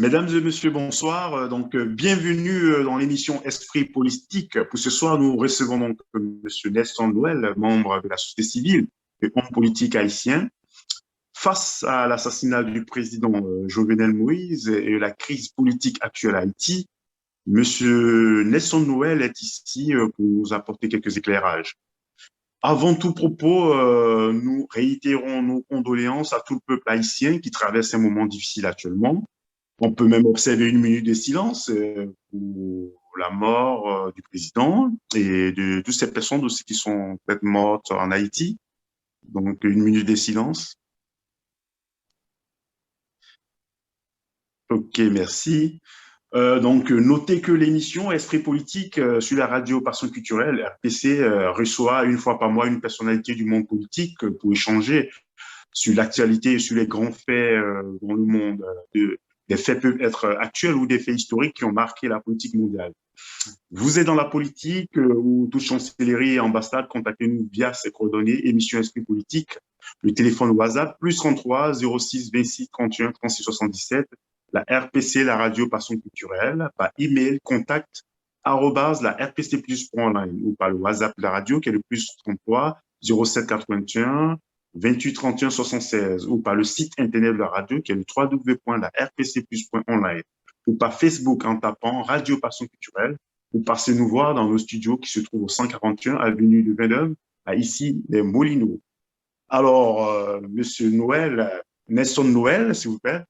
Mesdames et messieurs, bonsoir. Bienvenue dans l'émission Esprit politique. Pour ce soir, nous recevons donc Monsieur Nelson Noël, membre de la société civile et homme politique haïtien. Face à l'assassinat du président Jovenel Moïse et la crise politique actuelle à Haïti, Monsieur Nelson Noël est ici pour nous apporter quelques éclairages. Avant tout propos, nous réitérons nos condoléances à tout le peuple haïtien qui traverse un moment difficile actuellement. On peut même observer une minute de silence pour la mort du président et de toutes ces personnes aussi qui sont peut-être mortes en Haïti. Donc, une minute de silence. OK, merci. Notez que l'émission Esprit politique sur la radio Passion culturelle, RPC, reçoit une fois par mois une personnalité du monde politique pour échanger sur l'actualité et sur les grands faits dans le monde. Des faits peuvent être actuels ou des faits historiques qui ont marqué la politique mondiale. Vous êtes dans la politique ou toute chancellerie et ambassade, contactez-nous via ces coordonnées, émission Esprit politique, le téléphone WhatsApp, plus 33 06 26 31 36 77, la RPC, la radio Passion culturelle, par email, contact, la rpcplus.online ou par le WhatsApp de la radio qui est le plus 33 07 81 28 31 76 ou par le site internet de la radio qui est le www.larpcplus.online ou par Facebook en tapant Radio Passion culturelle ou passez nous voir dans nos studios qui se trouvent au 141 avenue de Vendôme, à ici les Molinos. Alors, Monsieur Noël, Nelson Noël, s'il vous plaît.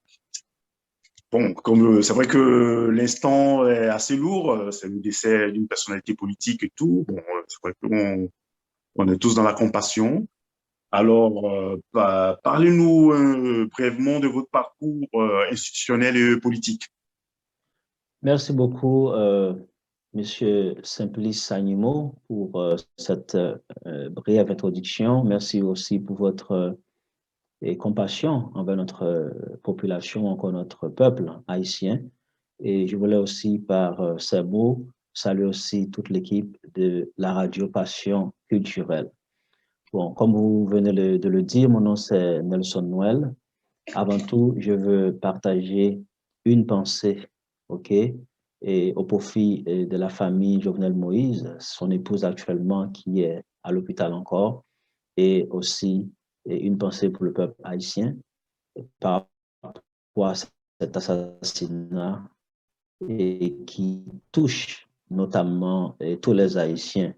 Bon, comme c'est vrai que l'instant est assez lourd, c'est le décès d'une personnalité politique et tout. Bon, c'est vrai qu'on est tous dans la compassion. Alors, parlez-nous brièvement de votre parcours institutionnel et politique. Merci beaucoup, Monsieur Simplice Sanimo, pour cette brève introduction. Merci aussi pour votre compassion envers notre population, encore notre peuple haïtien. Et je voulais aussi, par ces mots, saluer aussi toute l'équipe de la radio Passion culturelle. Bon, comme vous venez de le dire, mon nom c'est Nelson Noël. Avant tout, je veux partager une pensée, OK, et au profit de la famille Jovenel Moïse, son épouse actuellement qui est à l'hôpital encore, et aussi une pensée pour le peuple haïtien par rapport à cet assassinat et qui touche notamment tous les Haïtiens.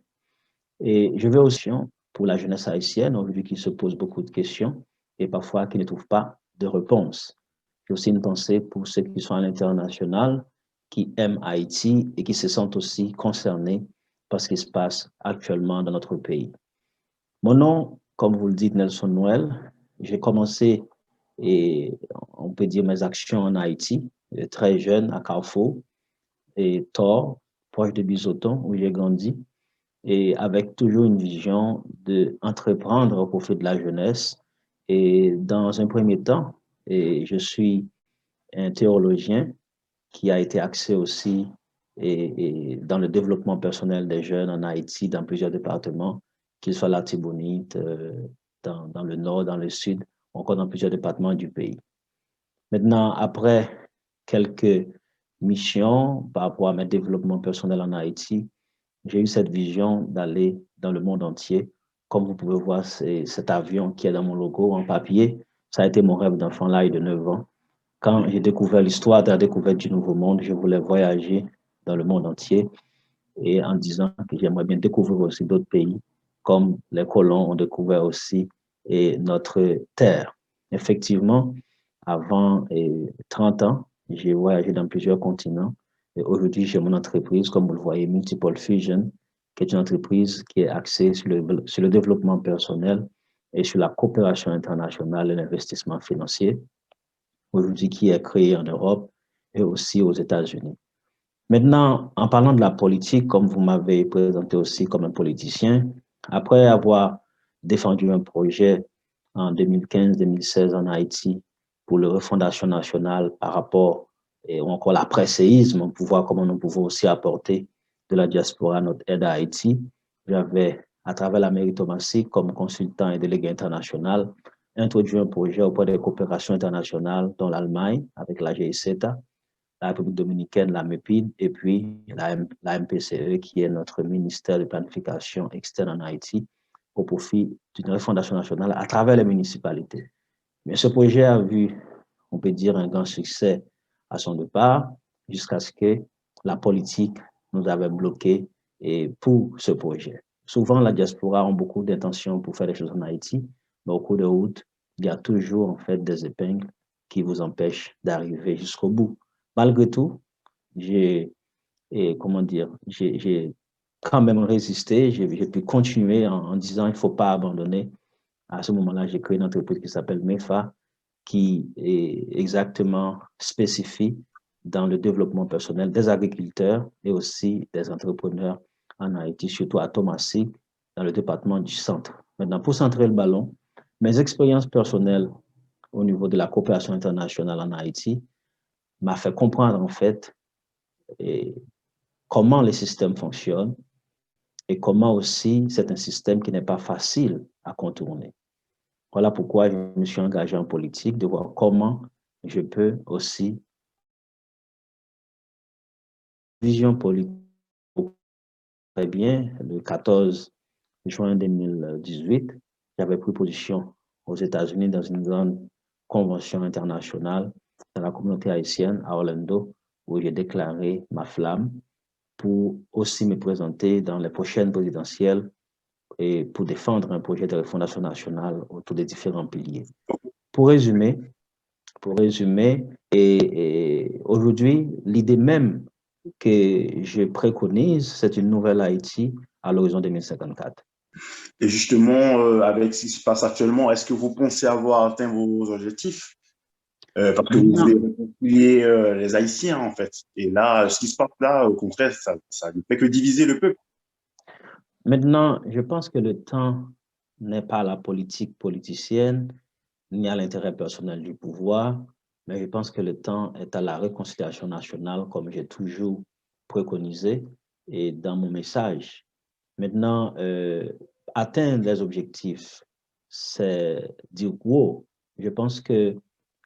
Et je veux aussi pour la jeunesse haïtienne, aujourd'hui qui se pose beaucoup de questions et parfois qui ne trouve pas de réponse. J'ai aussi une pensée pour ceux qui sont à l'international, qui aiment Haïti et qui se sentent aussi concernés par ce qui se passe actuellement dans notre pays. Mon nom, comme vous le dites, Nelson Noël, j'ai commencé, et on peut dire, mes actions en Haïti, très jeune à Carrefour et Thor, proche de Bizoton, où j'ai grandi, et avec toujours une vision d'entreprendre au profit de la jeunesse. Et dans un premier temps, je suis un théologien qui a été axé aussi dans le développement personnel des jeunes en Haïti, dans plusieurs départements, qu'ils soient la Tibonite, dans le nord, dans le sud, encore dans plusieurs départements du pays. Maintenant, après quelques missions par rapport à mes développements personnels en Haïti, j'ai eu cette vision d'aller dans le monde entier. Comme vous pouvez voir, c'est cet avion qui est dans mon logo en papier. Ça a été mon rêve d'enfant, l'âge de 9 ans. Quand j'ai découvert l'histoire de la découverte du Nouveau Monde, je voulais voyager dans le monde entier et en disant que j'aimerais bien découvrir aussi d'autres pays, comme les colons ont découvert aussi notre terre. Effectivement, avant 30 ans, j'ai voyagé dans plusieurs continents. Et aujourd'hui, j'ai mon entreprise, comme vous le voyez, Multiple Fusion, qui est une entreprise qui est axée sur le développement personnel et sur la coopération internationale et l'investissement financier, aujourd'hui qui est créée en Europe et aussi aux États-Unis. Maintenant, en parlant de la politique, comme vous m'avez présenté aussi comme un politicien, après avoir défendu un projet en 2015-2016 en Haïti pour la refondation nationale par rapport ou encore l'après-séisme, pour voir comment nous pouvons aussi apporter de la diaspora notre aide à Haïti. J'avais, à travers la méritomatie, comme consultant et délégué international, introduit un projet auprès des coopérations internationales, dont l'Allemagne, avec la GICETA, la République dominicaine, la MEPID, et puis la MPCE, qui est notre ministère de planification externe en Haïti, au profit d'une refondation nationale à travers les municipalités. Mais ce projet a vu, on peut dire, un grand succès à son départ, jusqu'à ce que la politique nous avait bloqués pour ce projet. Souvent, la diaspora a beaucoup d'intentions pour faire des choses en Haïti, mais au cours de route, il y a toujours en fait des épingles qui vous empêchent d'arriver jusqu'au bout. Malgré tout, j'ai, comment dire, j'ai quand même résisté, j'ai pu continuer en disant il ne faut pas abandonner. À ce moment-là, j'ai créé une entreprise qui s'appelle MEFA, qui est exactement spécifique dans le développement personnel des agriculteurs et aussi des entrepreneurs en Haïti, surtout à Thomasy, dans le département du centre. Maintenant, pour centrer le ballon, mes expériences personnelles au niveau de la coopération internationale en Haïti m'a fait comprendre en fait comment les systèmes fonctionnent et comment aussi c'est un système qui n'est pas facile à contourner. Voilà pourquoi je me suis engagé en politique, de voir comment je peux aussi vision politique. Très bien, le 14 juin 2018, j'avais pris position aux États-Unis dans une grande convention internationale dans la communauté haïtienne à Orlando, où j'ai déclaré ma flamme pour aussi me présenter dans les prochaines présidentielles et pour défendre un projet de refondation nationale autour des différents piliers. Pour résumer, et aujourd'hui, l'idée même que je préconise, c'est une nouvelle Haïti à l'horizon 2054. Et justement, avec ce qui se passe actuellement, est-ce que vous pensez avoir atteint vos objectifs? Parce que vous voulez Maintenant, réconcilier les Haïtiens, en fait. Et là, ce qui se passe là, au contraire, ça ne fait que diviser le peuple. maintenant, je pense que le temps n'est pas à la politique politicienne, ni à l'intérêt personnel du pouvoir, mais je pense que le temps est à la réconciliation nationale, comme j'ai toujours préconisé et dans mon message. Maintenant, atteindre les objectifs, c'est dire wow. Je pense que,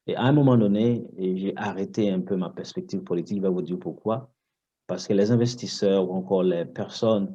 et à un moment donné, j'ai arrêté un peu ma perspective politique. Je vais vous dire pourquoi. Parce que les investisseurs ou encore les personnes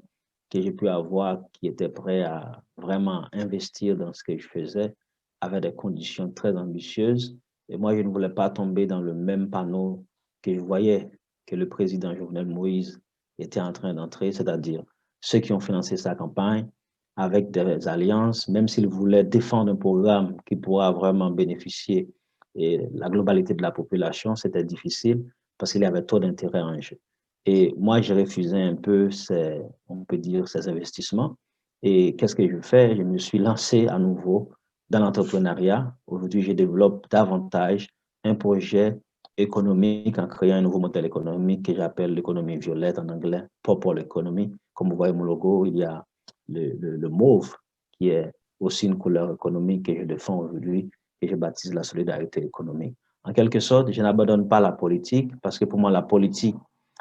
que j'ai pu avoir qui étaient prêts à vraiment investir dans ce que je faisais avaient des conditions très ambitieuses. Et moi, je ne voulais pas tomber dans le même panneau que je voyais que le président Jovenel Moïse était en train d'entrer, c'est-à-dire ceux qui ont financé sa campagne avec des alliances, même s'ils voulaient défendre un programme qui pourra vraiment bénéficier et la globalité de la population, c'était difficile parce qu'il y avait trop d'intérêts en jeu. Et moi, j'ai refusé un peu ces, on peut dire, ces investissements. Et qu'est-ce que je fais? Je me suis lancé à nouveau dans l'entrepreneuriat. Aujourd'hui, je développe davantage un projet économique en créant un nouveau modèle économique que j'appelle l'économie violette en anglais, purple economy. Comme vous voyez mon logo, il y a le mauve qui est aussi une couleur économique que je défends aujourd'hui et je baptise la solidarité économique. En quelque sorte, je n'abandonne pas la politique parce que pour moi, la politique,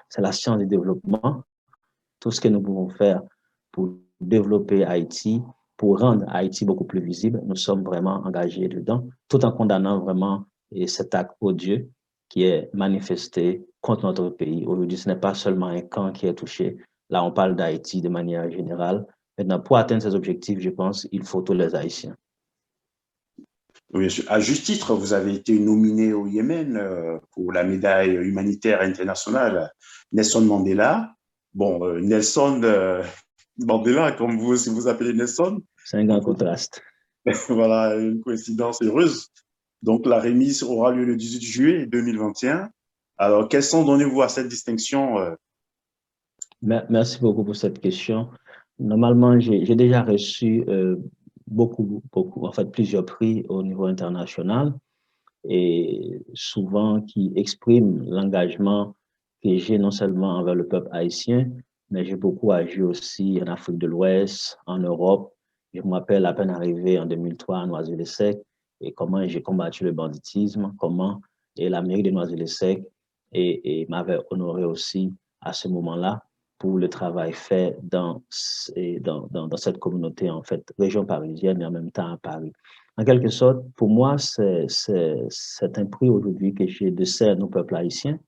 c'est la science du développement. Tout ce que nous pouvons faire pour développer Haïti, pour rendre Haïti beaucoup plus visible, nous sommes vraiment engagés dedans, tout en condamnant vraiment cet acte odieux qui est manifesté contre notre pays. Aujourd'hui, ce n'est pas seulement un camp qui est touché. Là, on parle d'Haïti de manière générale. Maintenant, pour atteindre ces objectifs, je pense qu'il faut tous les Haïtiens. Oui, à juste titre, vous avez été nominé au Yémen pour la médaille humanitaire internationale Nelson Mandela. Bon, Nelson Mandela, comme vous, si vous appelez Nelson, C'est un grand contraste. voilà, une coïncidence heureuse. Donc, la remise aura lieu le 18 juillet 2021. Alors, quels sont, donnez-vous à cette distinction? Merci beaucoup pour cette question. Normalement, j'ai déjà reçu en fait, plusieurs prix au niveau international et souvent qui expriment l'engagement que j'ai non seulement envers le peuple haïtien, mais j'ai beaucoup agi aussi en Afrique de l'Ouest, en Europe. Je me rappelle à peine arrivé en 2003 à Noisy-le-Sec et comment j'ai combattu le banditisme, comment et la mairie de Noisy-le-Sec et m'avait honoré aussi à ce moment-là pour le travail fait dans cette communauté, en fait, région parisienne et en même temps à Paris. En quelque sorte, pour moi, c'est un prix aujourd'hui que je décerne au peuple haïtien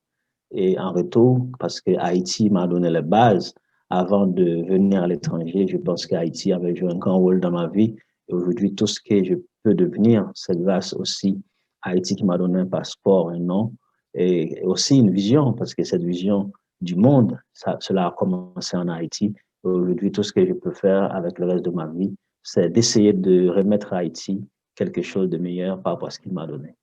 et en retour, parce que Haïti m'a donné les bases avant de venir à l'étranger. Je pense qu'Haïti avait joué un grand rôle dans ma vie. Et aujourd'hui, tout ce que je peux devenir, c'est grâce aussi à Haïti qui m'a donné un passeport, un nom, et aussi une vision, parce que cette vision du monde, cela a commencé en Haïti. Aujourd'hui, tout ce que je peux faire avec le reste de ma vie, c'est d'essayer de remettre à Haïti quelque chose de meilleur par rapport à ce qu'il m'a donné.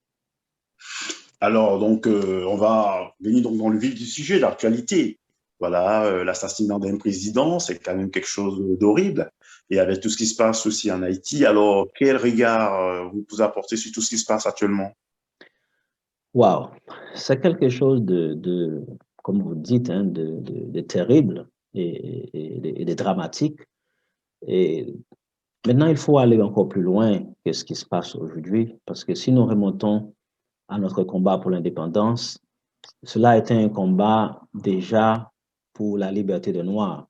Alors, donc, on va venir donc dans le vif du sujet, l'actualité. Voilà, l'assassinat d'un président, c'est quand même quelque chose d'horrible. Et avec tout ce qui se passe aussi en Haïti, alors, quel regard vous pouvez apporter sur tout ce qui se passe actuellement? Waouh, c'est quelque chose comme vous dites, hein, de terrible et de dramatique. Et maintenant, il faut aller encore plus loin que ce qui se passe aujourd'hui, parce que si nous remontons à notre combat pour l'indépendance, cela a été un combat déjà pour la liberté des Noirs,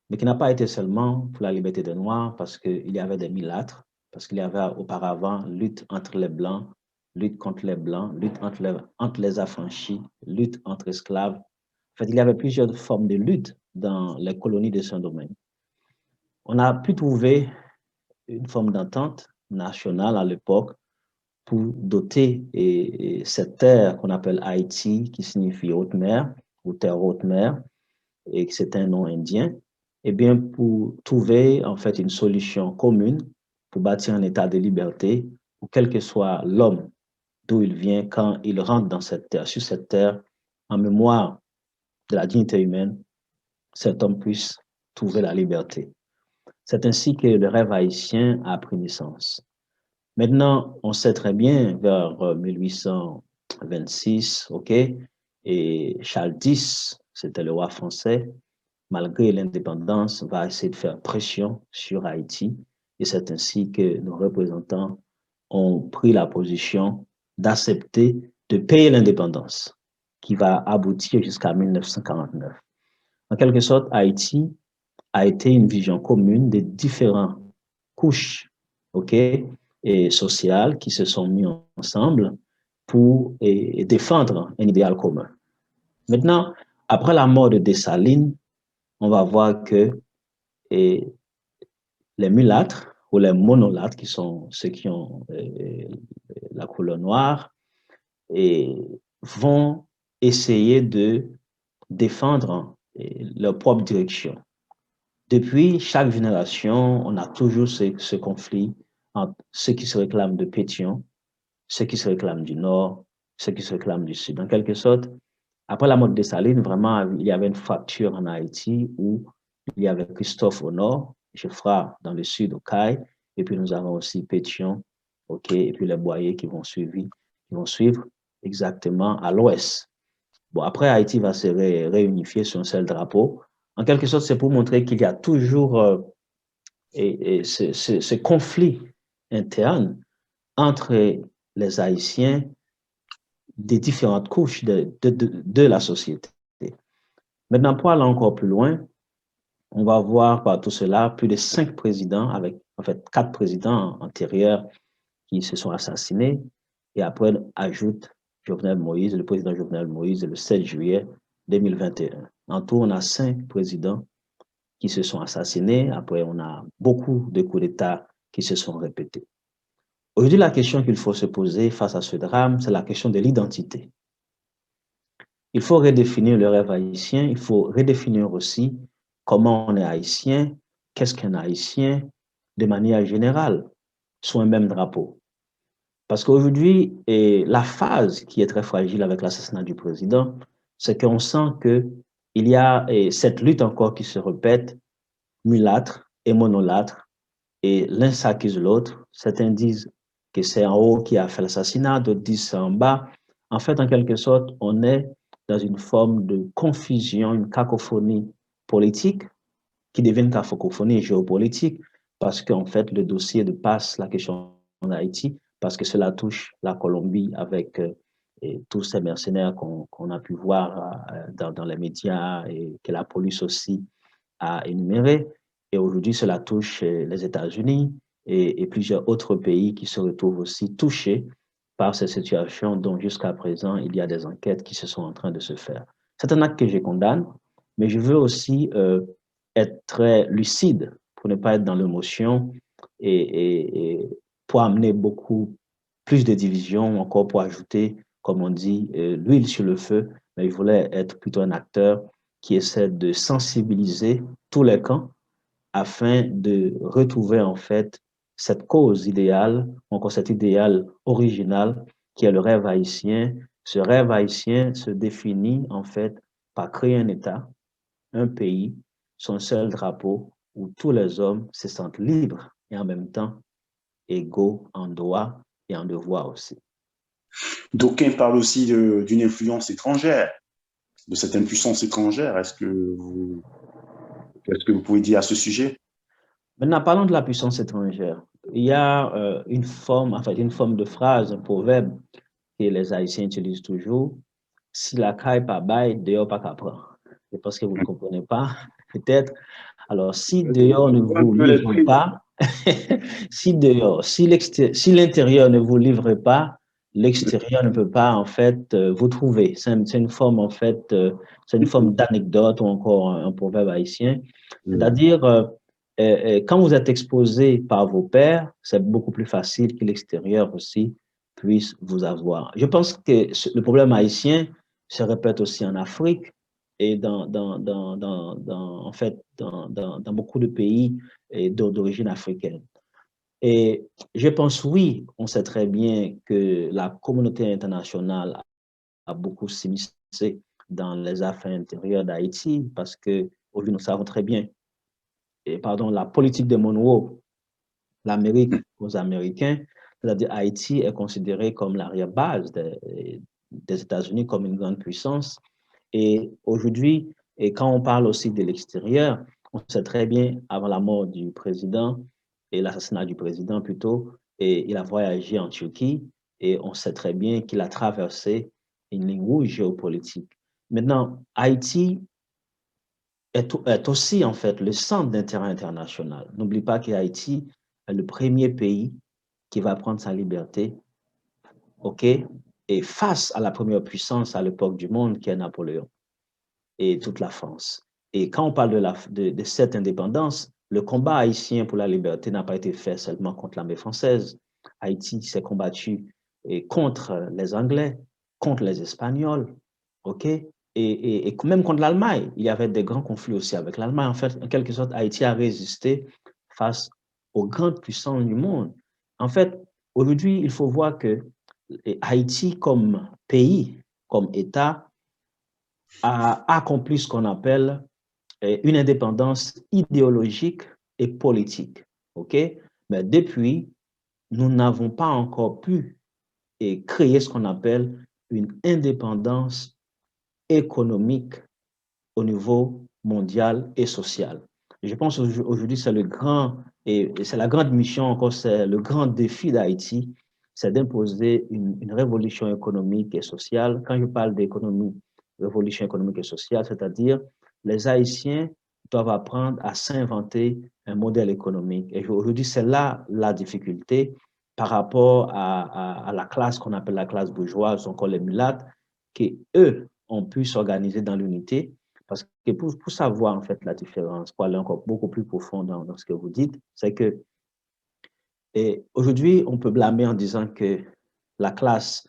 mais qui n'a pas été seulement pour la liberté des Noirs, parce qu'il y avait des mulâtres, parce qu'il y avait auparavant lutte entre les Blancs, lutte contre les Blancs, lutte entre les affranchis, lutte entre esclaves. En fait, il y avait plusieurs formes de lutte dans les colonies de Saint-Domingue. On a pu trouver une forme d'entente nationale à l'époque pour doter cette terre qu'on appelle Haïti, qui signifie haute mer ou terre haute mer, et que c'est un nom indien, eh bien, pour trouver en fait une solution commune pour bâtir un état de liberté où quel que soit l'homme d'où il vient, quand il rentre dans cette terre, sur cette terre, en mémoire de la dignité humaine, cet homme puisse trouver la liberté. C'est ainsi que le rêve haïtien a pris naissance. Maintenant, on sait très bien, vers 1826, OK, et Charles X, c'était le roi français, malgré l'indépendance, va essayer de faire pression sur Haïti. Et c'est ainsi que nos représentants ont pris la position d'accepter de payer l'indépendance, qui va aboutir jusqu'à 1949. En quelque sorte, Haïti a été une vision commune des différentes couches, OK, et sociales qui se sont mis ensemble pour défendre un idéal commun. Maintenant, après la mort de Dessalines, on va voir que les mulâtres ou les monolâtres, qui sont ceux qui ont la couleur noire, vont essayer de défendre leur propre direction. Depuis chaque génération, on a toujours ce conflit entre ceux qui se réclament de Pétion, ceux qui se réclament du Nord, ceux qui se réclament du Sud. En quelque sorte, après la mort de Dessalines, vraiment, il y avait une fracture en Haïti où il y avait Christophe au nord, Geoffroy dans le sud, au Caille, et puis nous avons aussi Pétion, OK, et puis les Boyers qui vont suivre exactement à l'ouest. Bon, après, Haïti va se réunifier sur un seul drapeau. En quelque sorte, c'est pour montrer qu'il y a toujours ce conflit interne entre les Haïtiens des différentes couches de la société. Maintenant, pour aller encore plus loin, on va voir par tout cela plus de 5 présidents, avec en fait 4 présidents antérieurs qui se sont assassinés, et après ajoute Jovenel Moïse, le président Jovenel Moïse, le 7 juillet 2021. En tout, on a 5 présidents qui se sont assassinés. Après, on a beaucoup de coups d'État qui se sont répétés. Aujourd'hui, la question qu'il faut se poser face à ce drame, c'est la question de l'identité. Il faut redéfinir le rêve haïtien, il faut redéfinir aussi comment on est haïtien, qu'est-ce qu'un haïtien, de manière générale, sous un même drapeau. Parce qu'aujourd'hui, la phase qui est très fragile avec l'assassinat du président, c'est qu'on sent qu'il y a cette lutte encore qui se répète, mulâtre et monolâtre, et l'un s'accuse l'autre. Certains disent que c'est en haut qui a fait l'assassinat, d'autres disent c'est en bas. En fait, en quelque sorte, on est dans une forme de confusion, une cacophonie politique qui devient une cacophonie géopolitique parce qu'en fait, le dossier dépasse la question d'Haïti parce que cela touche la Colombie avec tous ces mercenaires qu'on a pu voir dans les médias et que la police aussi a énuméré. Et aujourd'hui, cela touche les États-Unis et plusieurs autres pays qui se retrouvent aussi touchés par ces situations dont jusqu'à présent, il y a des enquêtes qui se sont en train de se faire. C'est un acte que je condamne, mais je veux aussi être très lucide pour ne pas être dans l'émotion et pour amener beaucoup plus de divisions, encore pour ajouter, comme on dit, l'huile sur le feu. Mais je voulais être plutôt un acteur qui essaie de sensibiliser tous les camps afin de retrouver en fait cette cause idéale, encore cet idéal original qui est le rêve haïtien. Ce rêve haïtien se définit en fait par créer un État, un pays, son seul drapeau, où tous les hommes se sentent libres et en même temps égaux en droit et en devoir aussi. D'aucuns parlent aussi d'une influence étrangère, de cette impuissance étrangère. Qu'est-ce que vous pouvez dire à ce sujet? Maintenant, parlons de la puissance étrangère. Il y a une forme de phrase, un proverbe que les Haïtiens utilisent toujours. Si la caille pas bail, dehors pas qu'à prendre. C'est parce que vous ne comprenez pas, peut-être. Alors, si dehors ne vous livre pas, si l'intérieur ne vous livre pas, l'extérieur ne peut pas, en fait, vous trouver. C'est une forme, en fait, c'est une forme d'anecdote ou encore un proverbe haïtien. C'est-à-dire, quand vous êtes exposé par vos pairs, c'est beaucoup plus facile que l'extérieur aussi puisse vous avoir. Je pense que le problème haïtien se répète aussi en Afrique et en fait, dans beaucoup de pays d'origine africaine. Et je pense, oui, on sait très bien que la communauté internationale a beaucoup s'immiscé dans les affaires intérieures d'Haïti parce que, aujourd'hui, nous savons très bien, la politique de Monroe, l'Amérique aux Américains, c'est-à-dire Haïti est considéré comme l'arrière-base des États-Unis, comme une grande puissance. Et aujourd'hui, et quand on parle aussi de l'extérieur, on sait très bien, avant la mort du président et l'assassinat du président plutôt, et il a voyagé en Turquie et on sait très bien qu'il a traversé une ligne rouge géopolitique. Maintenant, Haïti est aussi en fait le centre d'intérêt international. N'oublie pas qu'Haïti est le premier pays qui va prendre sa liberté, OK, et face à la première puissance à l'époque du monde qui est Napoléon et toute la France. Et quand on parle de cette indépendance, le combat haïtien pour la liberté n'a pas été fait seulement contre l'armée française. Haïti s'est combattu contre les Anglais, contre les Espagnols, OK? Et même contre l'Allemagne. Il y avait des grands conflits aussi avec l'Allemagne. En fait, en quelque sorte, Haïti a résisté face aux grandes puissances du monde. En fait, aujourd'hui, il faut voir que Haïti comme pays, comme État, a accompli ce qu'on appelle une indépendance idéologique et politique. OK? Mais depuis, nous n'avons pas encore pu créer ce qu'on appelle une indépendance économique au niveau mondial et social. Je pense aujourd'hui, c'est le grand, et c'est la grande mission, encore, c'est le grand défi d'Haïti, c'est d'imposer une révolution économique et sociale. Quand je parle d'économie, révolution économique et sociale, c'est-à-dire les Haïtiens doivent apprendre à s'inventer un modèle économique. Et aujourd'hui, c'est là la difficulté par rapport à la classe qu'on appelle la classe bourgeoise, encore les mulattes, qui, eux, ont pu s'organiser dans l'unité. Parce que pour savoir en fait la différence, pour aller encore beaucoup plus profond dans ce que vous dites, c'est que aujourd'hui, on peut blâmer en disant que la classe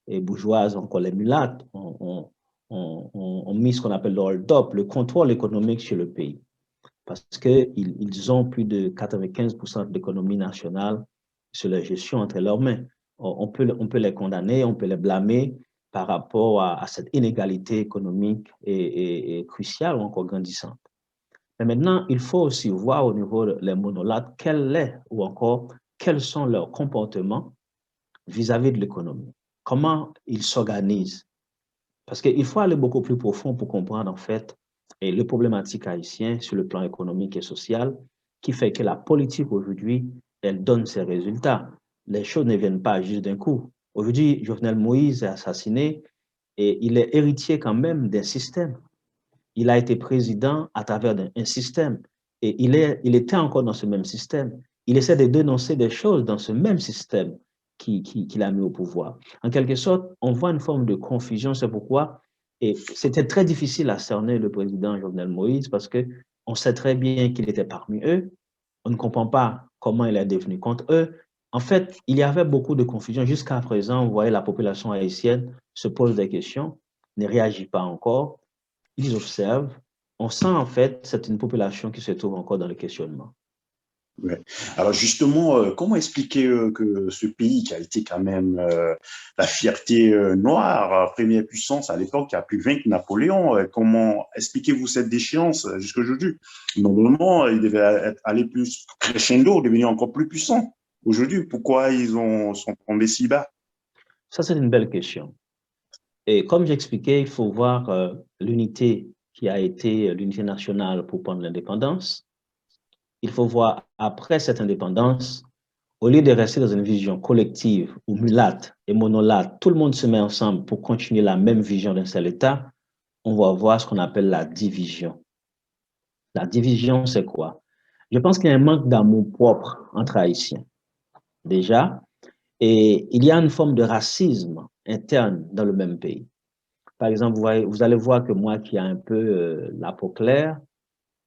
bourgeoise, encore les mulattes, ont mis ce qu'on appelle le hold-up, le contrôle économique sur le pays. Parce qu'ils ont plus de 95% de l'économie nationale sur la gestion entre leurs mains. On peut les condamner, on peut les blâmer par rapport à cette inégalité économique et cruciale ou encore grandissante. Mais maintenant, il faut aussi voir au niveau des monolates quels sont leurs comportements vis-à-vis de l'économie. Comment ils s'organisent. Parce qu'il faut aller beaucoup plus profond pour comprendre en fait les problématiques haïtiennes sur le plan économique et social qui fait que la politique aujourd'hui, elle donne ses résultats. Les choses ne viennent pas juste d'un coup. Aujourd'hui, Jovenel Moïse est assassiné et il est héritier quand même d'un système. Il a été président à travers un système et il était encore dans ce même système. Il essaie de dénoncer des choses dans ce même système qui l'a mis au pouvoir. En quelque sorte, on voit une forme de confusion, c'est pourquoi et c'était très difficile à cerner le président Jovenel Moïse parce que on sait très bien qu'il était parmi eux, on ne comprend pas comment il est devenu contre eux. En fait, il y avait beaucoup de confusion. Jusqu'à présent, vous voyez, la population haïtienne se pose des questions, ne réagit pas encore, ils observent. On sent en fait, c'est une population qui se trouve encore dans le questionnement. Ouais. Alors justement, comment expliquer que ce pays qui a été quand même la fierté noire, première puissance à l'époque, qui a pu vaincre Napoléon, comment expliquez-vous cette déchéance jusqu'aujourd'hui? Normalement, il devait aller plus crescendo, devenir encore plus puissant. Aujourd'hui, pourquoi sont tombés si bas? Ça, c'est une belle question. Et comme j'expliquais, il faut voir l'unité qui a été l'unité nationale pour prendre l'indépendance. Il faut voir après cette indépendance, au lieu de rester dans une vision collective ou mulâtre et monolâtre, tout le monde se met ensemble pour continuer la même vision d'un seul État, on va voir ce qu'on appelle la division. La division, c'est quoi? Je pense qu'il y a un manque d'amour propre entre Haïtiens, déjà, et il y a une forme de racisme interne dans le même pays. Par exemple, vous allez voir que moi qui ai un peu la peau claire,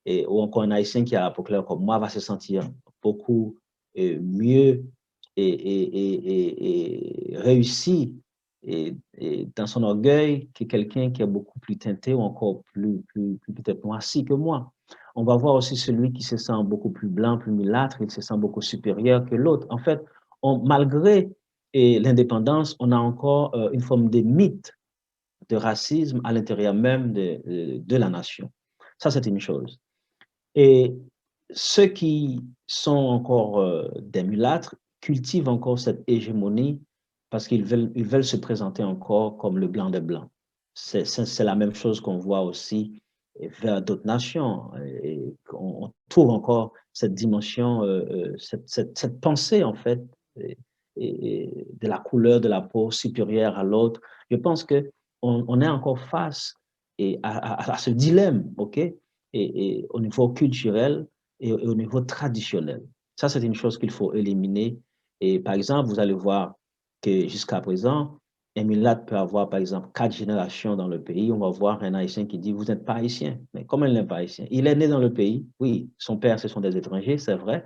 ou encore un Haïtien qui a la peau claire comme moi, va se sentir beaucoup mieux et réussi dans son orgueil que quelqu'un qui est beaucoup plus teinté ou encore plus peut-être noirci que moi. On va voir aussi celui qui se sent beaucoup plus blanc, plus mulâtre, il se sent beaucoup supérieur que l'autre. En fait, malgré l'indépendance, on a encore une forme de mythe de racisme à l'intérieur même de la nation. Ça, c'est une chose. Et ceux qui sont encore des mulâtres cultivent encore cette hégémonie parce ils veulent se présenter encore comme le blanc des blancs. C'est la même chose qu'on voit aussi vers d'autres nations. Et on trouve encore cette dimension, cette pensée, en fait, de la couleur de la peau supérieure à l'autre. Je pense qu'on est encore face à ce dilemme, OK? Et au niveau culturel et au niveau traditionnel. Ça, c'est une chose qu'il faut éliminer. Et par exemple, vous allez voir que jusqu'à présent, un mulâtre peut avoir, par exemple, 4 générations dans le pays. On va voir un Haïtien qui dit, vous n'êtes pas Haïtien. Mais comment il n'est pas Haïtien? Il est né dans le pays. Oui, son père, ce sont des étrangers, c'est vrai.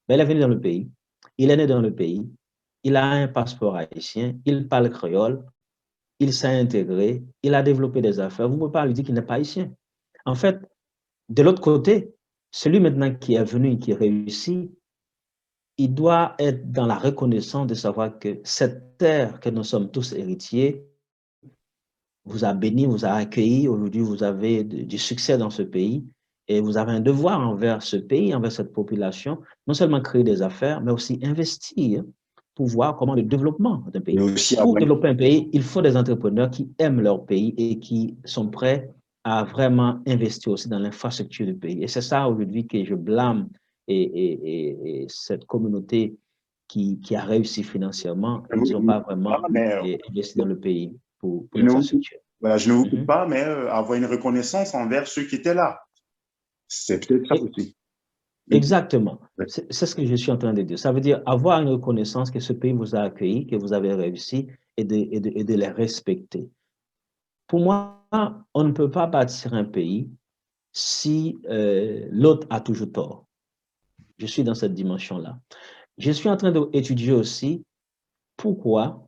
Mais il est venu dans le pays. Il est né dans le pays. Il a un passeport haïtien. Il parle créole. Il s'est intégré. Il a développé des affaires. Vous ne pouvez pas lui dire qu'il n'est pas Haïtien. En fait, de l'autre côté, celui maintenant qui est venu et qui réussit, il doit être dans la reconnaissance de savoir que cette terre que nous sommes tous héritiers vous a béni, vous a accueilli. Aujourd'hui, vous avez du succès dans ce pays et vous avez un devoir envers ce pays, envers cette population, non seulement créer des affaires, mais aussi investir pour voir comment le développement d'un pays. Pour développer un pays, il faut des entrepreneurs qui aiment leur pays et qui sont prêts à vraiment investir aussi dans l'infrastructure du pays. Et c'est ça aujourd'hui que je blâme et cette communauté qui a réussi financièrement. Ils n'ont pas vraiment investi dans le pays pour l'infrastructure. Voilà, je ne vous coupe pas, mais avoir une reconnaissance envers ceux qui étaient là. C'est peut-être ça aussi. Exactement. C'est ce que je suis en train de dire. Ça veut dire avoir une reconnaissance que ce pays vous a accueilli, que vous avez réussi et de les respecter. Pour moi, on ne peut pas bâtir un pays si l'autre a toujours tort. Je suis dans cette dimension-là. Je suis en train d'étudier aussi pourquoi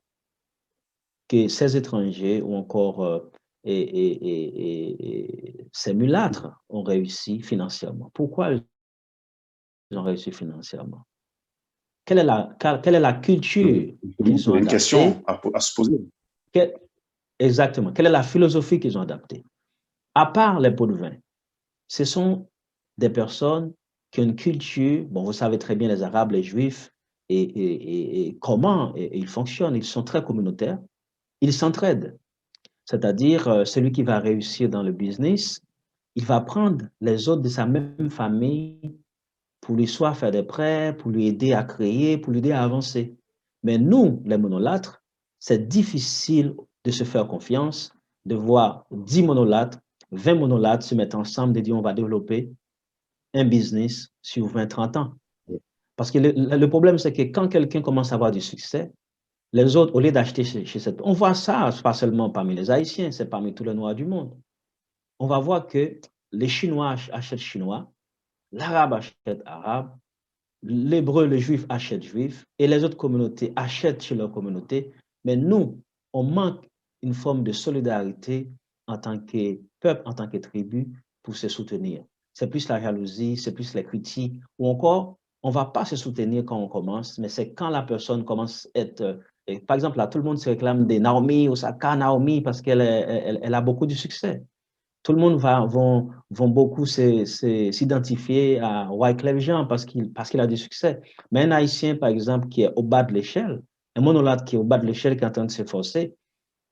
que ces étrangers ou encore ces mulâtres ont réussi financièrement. Pourquoi ils ont réussi financièrement? Quelle est la culture qu'ils ont adaptée? Une question à se poser. Exactement. Quelle est la philosophie qu'ils ont adaptée? À part les pots de vin, ce sont des personnes qui ont une culture, bon, vous savez très bien les Arabes, les Juifs, et comment ils fonctionnent. Ils sont très communautaires. Ils s'entraident. C'est-à-dire, celui qui va réussir dans le business, il va prendre les autres de sa même famille pour lui soit faire des prêts, pour lui aider à créer, pour lui aider à avancer. Mais nous, les monolâtres, c'est difficile de se faire confiance, de voir 10 monolâtres, 20 monolâtres se mettre ensemble et dire on va développer un business sur 20, 30 ans. Parce que le problème, c'est que quand quelqu'un commence à avoir du succès, Les autres, au lieu d'acheter chez cette... On voit ça, pas seulement parmi les Haïtiens, c'est parmi tous les Noirs du monde. On va voir que les Chinois achètent chinois, l'Arabe achète arabe, l'Hébreu, le Juif achète juif, et les autres communautés achètent chez leur communauté. Mais nous, on manque une forme de solidarité en tant que peuple, en tant que tribu, pour se soutenir. C'est plus la jalousie, c'est plus les critiques, ou encore, on ne va pas se soutenir quand on commence, mais c'est quand la personne commence à être... par exemple, là, tout le monde se réclame de Naomi, Osaka, Naomi, parce qu'elle elle a beaucoup de succès. Tout le monde vont beaucoup s'identifier à Wyclef Jean parce qu'il a du succès. Mais un Haïtien, par exemple, qui est au bas de l'échelle, un monolithe qui est au bas de l'échelle, qui est en train de s'efforcer,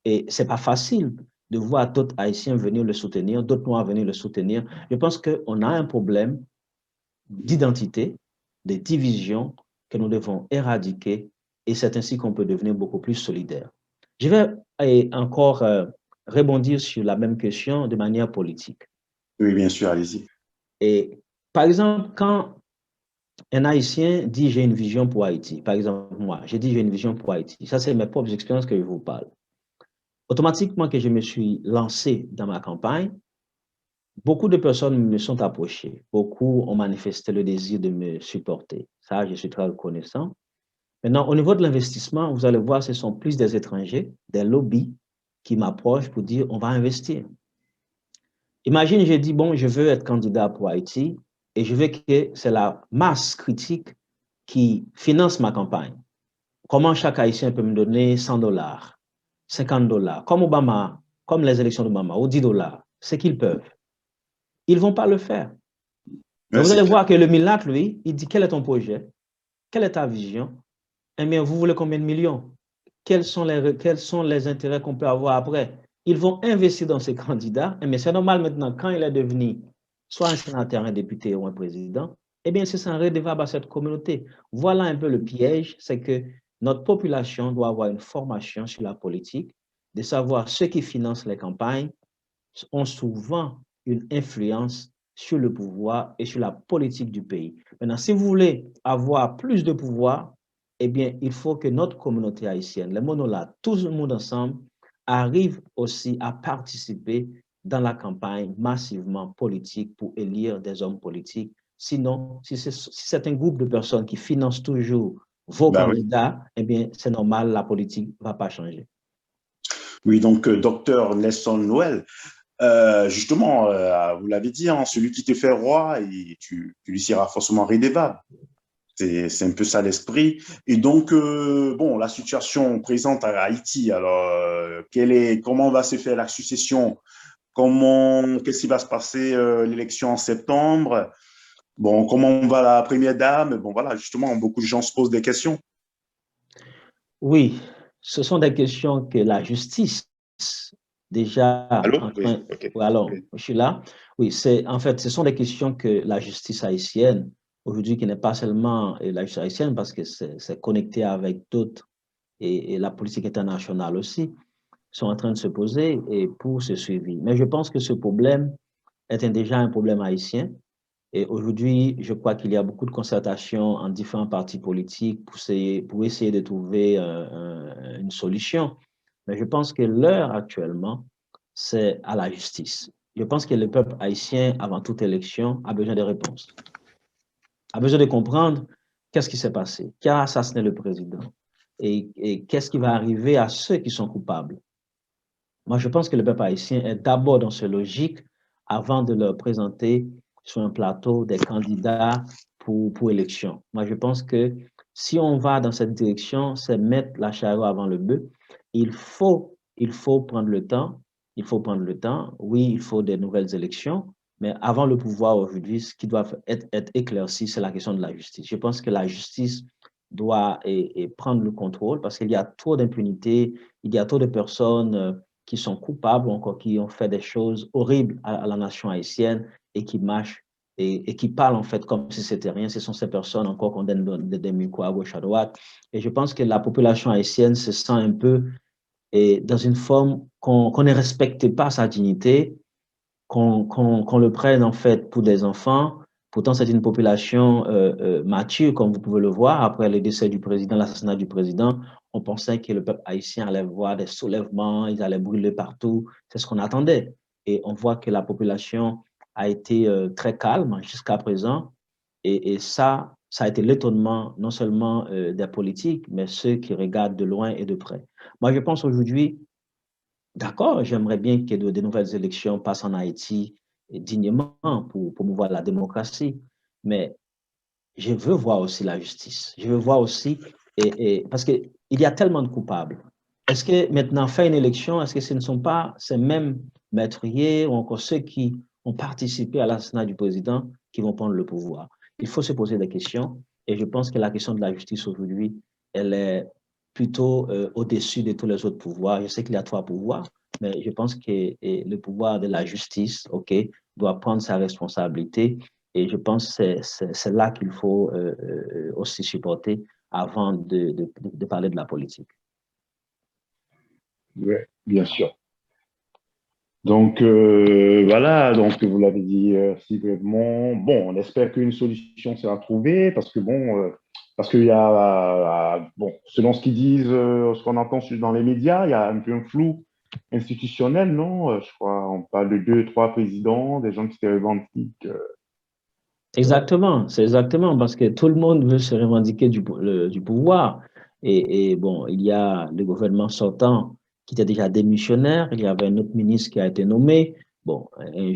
et c'est pas facile de voir d'autres Haïtiens venir le soutenir, d'autres Noirs venir le soutenir. Je pense qu'on a un problème d'identité, de division que nous devons éradiquer et c'est ainsi qu'on peut devenir beaucoup plus solidaire. Je vais encore rebondir sur la même question de manière politique. Oui, bien sûr, allez-y. Et par exemple, quand un Haïtien dit j'ai une vision pour Haïti, par exemple, moi, j'ai dit j'ai une vision pour Haïti, ça c'est mes propres expériences que je vous parle. Automatiquement que je me suis lancé dans ma campagne, beaucoup de personnes me sont approchées. Beaucoup ont manifesté le désir de me supporter. Ça, je suis très reconnaissant. Maintenant, au niveau de l'investissement, vous allez voir, ce sont plus des étrangers, des lobbies qui m'approchent pour dire on va investir. Imagine, j'ai dit, bon, je veux être candidat pour Haïti et je veux que c'est la masse critique qui finance ma campagne. Comment chaque Haïtien peut me donner 100 dollars, 50 dollars, comme Obama, comme les élections d'Obama, ou 10 dollars, c'est qu'ils peuvent. Ils ne vont pas le faire. Mais vous allez voir que le Milat, lui, il dit, quel est ton projet? Quelle est ta vision? Eh bien, vous voulez combien de millions? Quels sont les intérêts qu'on peut avoir après? Ils vont investir dans ces candidats. Mais c'est normal maintenant, quand il est devenu soit un sénateur, un député ou un président, eh bien, c'est un redevable à cette communauté. Voilà un peu le piège, c'est que notre population doit avoir une formation sur la politique, de savoir ceux qui financent les campagnes ont souvent une influence sur le pouvoir et sur la politique du pays. Maintenant, si vous voulez avoir plus de pouvoir, eh bien, il faut que notre communauté haïtienne, les monolithes, tout le monde ensemble, arrive aussi à participer dans la campagne massivement politique pour élire des hommes politiques. Sinon, si c'est un groupe de personnes qui financent toujours vos candidats, oui, eh bien, c'est normal, la politique ne va pas changer. Oui, donc, docteur Nelson Noël, justement, vous l'avez dit, hein, celui qui te fait roi, et tu lui seras forcément redevable. C'est un peu ça l'esprit. Et donc, bon, la situation présente à Haïti, alors, comment va se faire la succession? Qu'est-ce qui va se passer l'élection en septembre? Bon, comment va la première dame? Bon, voilà, justement, beaucoup de gens se posent des questions. Oui, ce sont des questions que la justice, déjà en train... Oui, okay. Alors, je suis là. Oui, en fait, ce sont des questions que la justice haïtienne, aujourd'hui, qui n'est pas seulement la justice haïtienne, parce que c'est connecté avec d'autres, et la politique internationale aussi, sont en train de se poser et pour ce suivi. Mais je pense que ce problème est déjà un problème haïtien. Et aujourd'hui, je crois qu'il y a beaucoup de concertations en différents partis politiques pour essayer de trouver une solution. Mais je pense que l'heure actuellement, c'est à la justice. Je pense que le peuple haïtien, avant toute élection, a besoin de réponses. A besoin de comprendre qu'est-ce qui s'est passé, qui a assassiné le président et qu'est-ce qui va arriver à ceux qui sont coupables. Moi, je pense que le peuple haïtien est d'abord dans cette logique avant de leur présenter sur un plateau des candidats pour élection. Moi, je pense que si on va dans cette direction, c'est mettre la charrue avant le bœuf. Il faut prendre le temps. Il faut prendre le temps. Oui, il faut des nouvelles élections. Mais avant le pouvoir aujourd'hui, ce qui doit être éclairci, c'est la question de la justice. Je pense que la justice doit prendre le contrôle parce qu'il y a trop d'impunité, il y a trop de personnes qui sont coupables, encore qui ont fait des choses horribles à la nation haïtienne et qui marchent et qui parlent en fait comme si c'était rien. Ce sont ces personnes encore qu'on donne des micros à gauche, à droite. Et je pense que la population haïtienne se sent un peu dans une forme qu'on ne respecte pas sa dignité, qu'on le prenne en fait pour des enfants, Pourtant, c'est une population mature, comme vous pouvez le voir. Après le décès du président, l'assassinat du président, on pensait que le peuple haïtien allait voir des soulèvements, ils allaient brûler partout. C'est ce qu'on attendait. Et on voit que la population a été très calme jusqu'à présent. Et ça a été l'étonnement non seulement des politiques, mais ceux qui regardent de loin et de près. Moi, je pense aujourd'hui, d'accord, j'aimerais bien que de nouvelles élections passent en Haïti dignement pour promouvoir la démocratie, mais je veux voir aussi la justice. Je veux voir aussi, parce qu'il y a tellement de coupables. Est-ce que maintenant, faire une élection, est-ce que ce ne sont pas ces mêmes meurtriers ou encore ceux qui ont participé à l'assassinat du président qui vont prendre le pouvoir? Il faut se poser des questions et je pense que la question de la justice aujourd'hui, elle est plutôt au-dessus de tous les autres pouvoirs. Je sais qu'il y a trois pouvoirs, mais je pense que le pouvoir de la justice, OK, doit prendre sa responsabilité et je pense que c'est là qu'il faut aussi supporter avant de parler de la politique. Oui, bien sûr. Donc, voilà, donc vous l'avez dit si brièvement. Bon, on espère qu'une solution sera trouvée parce que, bon, parce qu'il y a, bon, selon ce qu'ils disent, ce qu'on entend dans les médias, il y a un peu un flou institutionnel, non? Je crois, on parle de deux, trois présidents, des gens qui se revendiquent. Exactement, c'est exactement parce que tout le monde veut se revendiquer du pouvoir. Bon, il y a le gouvernement sortant qui était déjà démissionnaire, il y avait un autre ministre qui a été nommé. Bon, un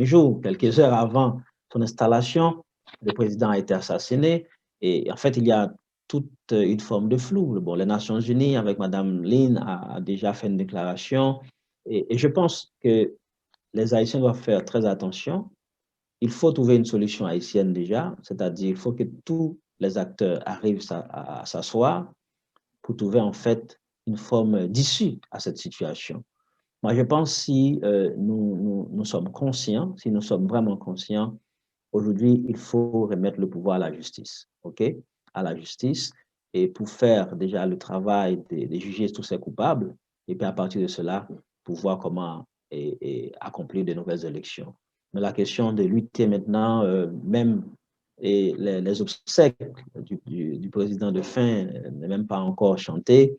jour, quelques heures avant son installation, le président a été assassiné. Et en fait, il y a toute une forme de flou. Bon, les Nations Unies, avec Madame Lynn, a déjà fait une déclaration. Et je pense que les Haïtiens doivent faire très attention. Il faut trouver une solution haïtienne déjà, c'est-à-dire il faut que tous les acteurs arrivent à s'asseoir pour trouver en fait une forme d'issue à cette situation. Moi, je pense si nous sommes conscients, si nous sommes vraiment conscients, aujourd'hui, il faut remettre le pouvoir à la justice, OK? À la justice, et pour faire déjà le travail de juger tous ces coupables, et puis à partir de cela, pour voir comment accomplir de nouvelles élections. Mais la question de lutter maintenant, même les obsèques du président de fin n'est même pas encore chanté.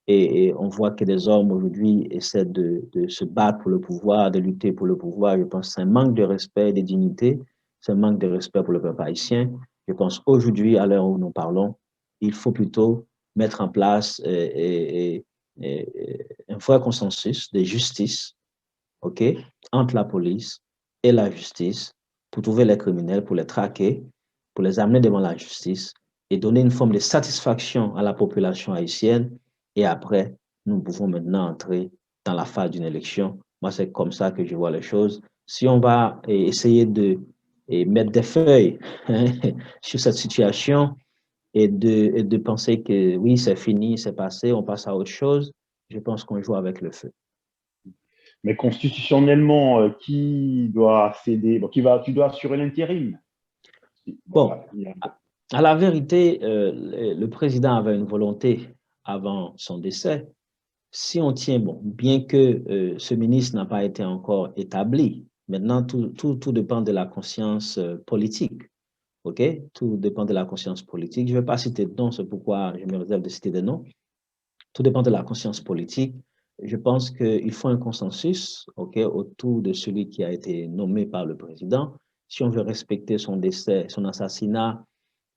Et on voit que des hommes aujourd'hui essaient de se battre pour le pouvoir, de lutter pour le pouvoir. Je pense que c'est un manque de respect et de dignité. C'est un manque de respect pour le peuple haïtien. Je pense aujourd'hui, à l'heure où nous parlons, il faut plutôt mettre en place un vrai consensus de justice, OK, entre la police et la justice pour trouver les criminels, pour les traquer, pour les amener devant la justice et donner une forme de satisfaction à la population haïtienne. Et après, nous pouvons maintenant entrer dans la phase d'une élection. Moi, c'est comme ça que je vois les choses. Si on va essayer de mettre des feuilles sur cette situation et de penser que oui, c'est fini, c'est passé, on passe à autre chose, je pense qu'on joue avec le feu. Mais constitutionnellement, qui doit céder, bon, qui doit assurer l'intérim? Bon, Voilà, à la vérité, le président avait une volonté avant son décès. Si on tient, bon, bien que ce ministre n'a pas été encore établi, maintenant tout dépend de la conscience politique. OK? Tout dépend de la conscience politique. Je ne vais pas citer de noms, c'est pourquoi je me réserve de citer des noms. Tout dépend de la conscience politique. Je pense qu'il faut un consensus, OK, autour de celui qui a été nommé par le président. Si on veut respecter son décès, son assassinat,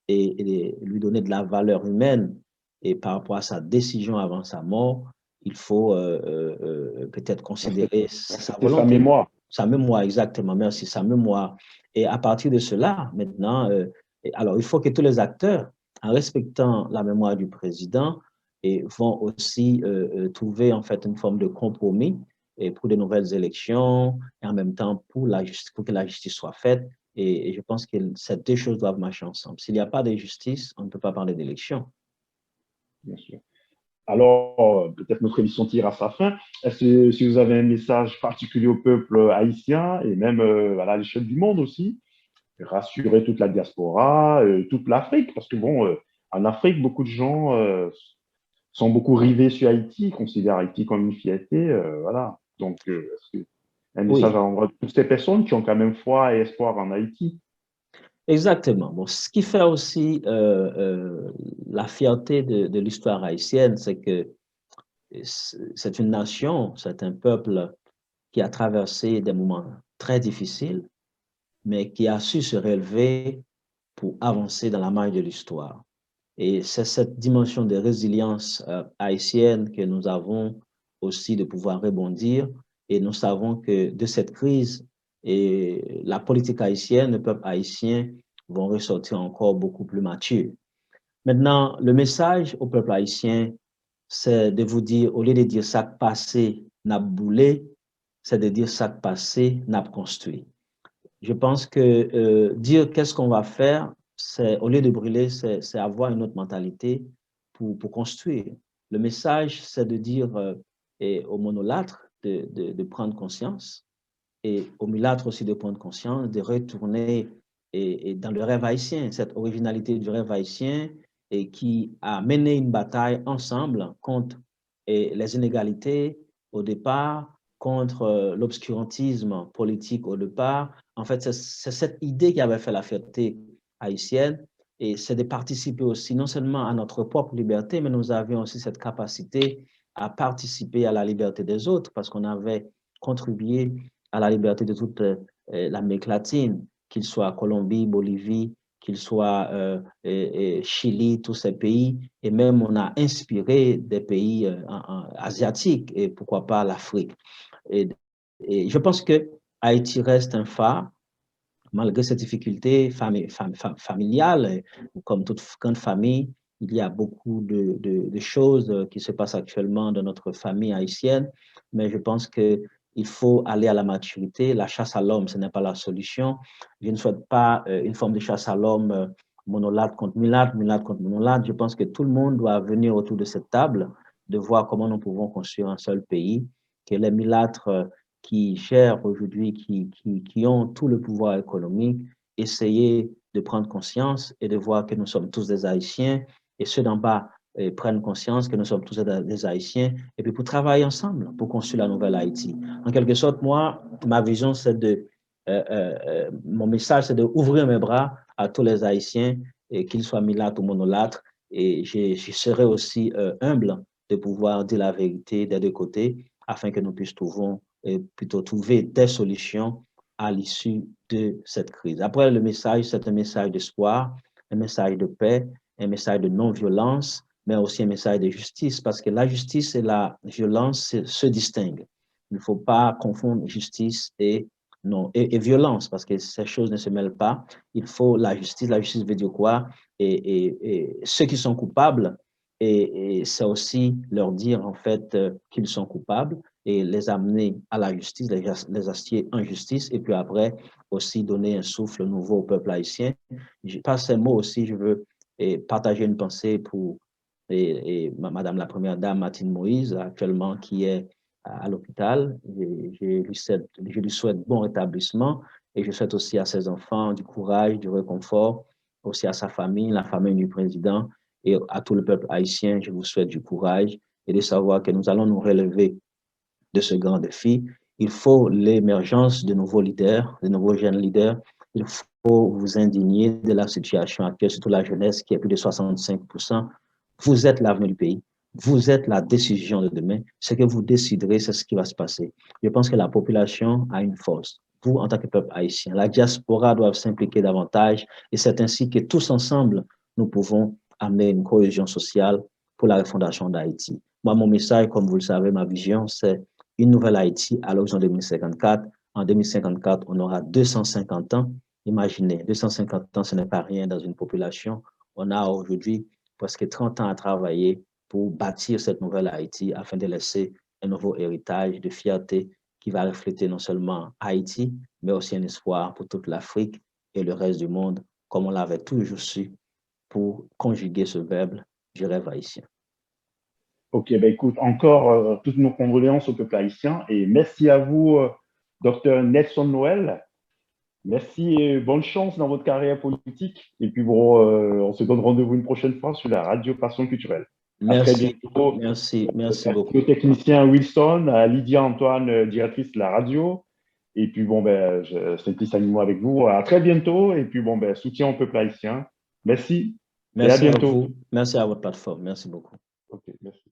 et lui donner de la valeur humaine et par rapport à sa décision avant sa mort, il faut peut-être considérer sa respecter sa volonté, mémoire. sa mémoire exactement, merci, sa mémoire. Et à partir de cela, maintenant, alors il faut que tous les acteurs, en respectant la mémoire du président, vont aussi trouver en fait une forme de compromis et pour de nouvelles élections et en même temps pour que la justice soit faite et je pense que ces deux choses doivent marcher ensemble. S'il n'y a pas de justice, on ne peut pas parler d'élection. Bien sûr. Alors, peut-être notre émission tire à sa fin. Est-ce que si vous avez un message particulier au peuple haïtien et même à l'échelle du monde aussi, rassurer toute la diaspora, toute l'Afrique, parce que bon, en Afrique, beaucoup de gens sont beaucoup rivés sur Haïti, considèrent Haïti comme une fierté, voilà. Donc, est-ce que un message Oui, à l'endroit de toutes ces personnes qui ont quand même foi et espoir en Haïti? Exactement. Bon, ce qui fait aussi la fierté de l'histoire haïtienne, c'est que c'est une nation, c'est un peuple qui a traversé des moments très difficiles, mais qui a su se relever pour avancer dans la marge de l'histoire. Et c'est cette dimension de résilience haïtienne que nous avons aussi de pouvoir rebondir. Et nous savons que de cette crise, et la politique haïtienne, le peuple haïtien vont ressortir encore beaucoup plus mature. Maintenant, le message au peuple haïtien, c'est de vous dire, au lieu de dire ça passé n'a boulé, c'est de dire ça passé n'a construit. Je pense que dire qu'est-ce qu'on va faire, c'est au lieu de brûler, c'est avoir une autre mentalité pour construire. Le message, c'est de dire aux monolâtres de prendre conscience et aux mulâtres aussi de prendre conscience, de retourner dans le rêve haïtien, cette originalité du rêve haïtien et qui a mené une bataille ensemble contre les inégalités au départ, contre l'obscurantisme politique au départ. En fait, c'est cette idée qui avait fait la fierté haïtienne et c'est de participer aussi non seulement à notre propre liberté, mais nous avions aussi cette capacité à participer à la liberté des autres parce qu'on avait contribué à la liberté de toute l'Amérique latine, qu'il soit Colombie, Bolivie, qu'il soit Chili, tous ces pays, et même on a inspiré des pays asiatiques et pourquoi pas l'Afrique. Et, et, je pense que Haïti reste un phare, malgré ces difficultés familiales, comme toute grande famille, il y a beaucoup de choses qui se passent actuellement dans notre famille haïtienne, mais je pense que il faut aller à la maturité. La chasse à l'homme, ce n'est pas la solution. Je ne souhaite pas une forme de chasse à l'homme monolâtre contre mulâtre, mulâtre contre monolâtre. Je pense que tout le monde doit venir autour de cette table, de voir comment nous pouvons construire un seul pays, que les mulâtres qui gèrent aujourd'hui, qui ont tout le pouvoir économique, essayer de prendre conscience et de voir que nous sommes tous des Haïtiens et ceux d'en bas prennent conscience que nous sommes tous des Haïtiens et puis pour travailler ensemble pour construire la nouvelle Haïti. En quelque sorte, moi, ma vision, c'est mon message, c'est d'ouvrir mes bras à tous les Haïtiens, qu'ils soient mulâtres ou monolâtres, et je serai aussi humble de pouvoir dire la vérité des deux côtés afin que nous puissions plutôt trouver des solutions à l'issue de cette crise. Après, le message, c'est un message d'espoir, un message de paix, un message de non-violence, mais aussi un message de justice, parce que la justice et la violence se distinguent. Il ne faut pas confondre justice non, et violence, parce que ces choses ne se mêlent pas. Il faut la justice. La justice veut dire quoi? Et ceux qui sont coupables, et c'est aussi leur dire en fait qu'ils sont coupables et les amener à la justice, les assister en justice, et puis après aussi donner un souffle nouveau au peuple haïtien. Par ces mots aussi, je veux partager une pensée pour Madame la Première Dame Martine Moïse, actuellement qui est à l'hôpital. Je lui souhaite bon rétablissement et je souhaite aussi à ses enfants du courage, du réconfort, aussi à sa famille, la famille du président et à tout le peuple haïtien. Je vous souhaite du courage et de savoir que nous allons nous relever de ce grand défi. Il faut l'émergence de nouveaux leaders, de nouveaux jeunes leaders. Il faut vous indigner de la situation actuelle, surtout la jeunesse qui est plus de 65%. Vous êtes l'avenir du pays. Vous êtes la décision de demain. Ce que vous déciderez, c'est ce qui va se passer. Je pense que la population a une force. Vous, en tant que peuple haïtien, la diaspora doit s'impliquer davantage et c'est ainsi que tous ensemble, nous pouvons amener une cohésion sociale pour la refondation d'Haïti. Moi, mon message, comme vous le savez, ma vision, c'est une nouvelle Haïti à l'horizon 2054. En 2054, on aura 250 ans. Imaginez, 250 ans, ce n'est pas rien dans une population. On a aujourd'hui presque 30 ans à travailler pour bâtir cette nouvelle Haïti afin de laisser un nouveau héritage de fierté qui va refléter non seulement Haïti, mais aussi un espoir pour toute l'Afrique et le reste du monde, comme on l'avait toujours su pour conjuguer ce verbe du rêve haïtien. Ok, ben écoute, encore toutes nos condoléances au peuple haïtien et merci à vous, Dr Nelson Noël. Merci et bonne chance dans votre carrière politique. Et puis bon, on se donne rendez-vous une prochaine fois sur la radio Passion Culturelle. À très bientôt. Merci beaucoup. Au technicien Wilson, à Lydia Antoine, directrice de la radio, Et puis, bon, ben, Simplice Animaux avec vous. À très bientôt. Et puis, bon, ben, soutien au peuple haïtien. Merci et à Merci à bientôt. vous. Merci à votre plateforme. Merci beaucoup. Ok, merci.